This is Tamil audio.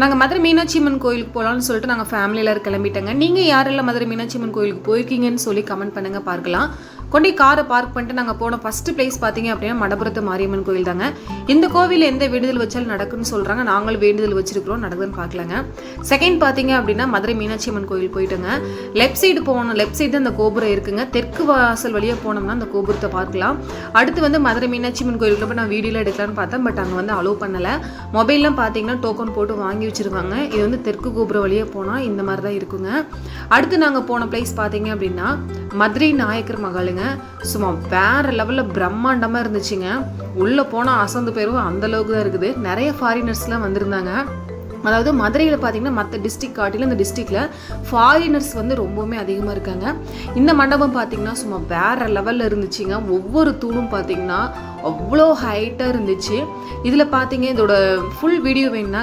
நாங்கள் மதுரை மீனாட்சி அம்மன் கோயிலுக்கு போகலான்னு சொல்லிட்டு நாங்கள் ஃபேமிலியில் கிளம்பிட்டோங்க. நீங்கள் யாரெல்லாம் மதுரை மீனாட்சி அம்மன் கோயிலுக்கு போயிருக்கீங்கன்னு சொல்லி கமெண்ட் பண்ணுங்கள் பார்க்கலாம். கொண்டு காரை பார்க் பண்ணிட்டு நாங்கள் போன ஃபஸ்ட்டு பிளேஸ் பார்த்தீங்க அப்படின்னா மடப்புறத்து மாரியம்மன் கோயில் தாங்க. இந்த கோவில் எந்த வேண்டுதல் வச்சாலும் நடக்குன்னு சொல்கிறாங்க. நாங்களும் வேண்டுதல் வச்சிருக்கிறோம், நடக்குதுன்னு பார்க்கலாங்க. செகண்ட் பார்த்தீங்க அப்படின்னா மதுரை மீனாட்சி அம்மன் கோயில் போயிட்டுங்க. லெஃப்ட் சைடு போகணும், லெஃப்ட் சைடு தான் அந்த கோபுரம் இருக்குங்க. தெற்கு வாசல் வழியாக போனோம்னா அந்த கோபுரத்தை பார்க்கலாம். அடுத்து வந்து மதுரை மீனாட்சி அம்மன் கோயிலுக்கு போய் நான் வீடியோவில் எடுக்கலான்னு பார்த்தேன், பட் அங்கே வந்து அலோவ் பண்ணலை. மொபைல்லாம் பார்த்தீங்கன்னா டோக்கன் போட்டு வாங்கி வச்சுருக்காங்க. இது வந்து தெற்கு கோபுரம் வழியாக போனால் இந்த மாதிரி தான் இருக்குங்க. அடுத்து நாங்கள் போன பிளேஸ் பார்த்தீங்க அப்படின்னா மதுரை நாயக்கர் மகாலுங்க. சும்மா வேற லெவலில் பிரம்மாண்டமாக இருந்துச்சுங்க. உள்ளே போனால் அசந்து போயிடும், அந்த அளவுக்கு தான் இருக்குது. நிறைய ஃபாரினர்ஸ்லாம் வந்திருந்தாங்க. அதாவது மதுரையில் பார்த்தீங்கன்னா மற்ற டிஸ்ட்ரிக்ட் காட்டிலும் இந்த டிஸ்ட்ரிக்டில் ஃபாரினர்ஸ் வந்து ரொம்பவுமே அதிகமாக இருக்காங்க. இந்த மண்டபம் பார்த்தீங்கன்னா சும்மா வேற லெவலில் இருந்துச்சுங்க. ஒவ்வொரு தூணும் பார்த்தீங்கன்னா அவ்வளோ ஹைட்டாக இருந்துச்சு. இதில் பார்த்தீங்க இதோட ஃபுல் வீடியோ வேணும்னா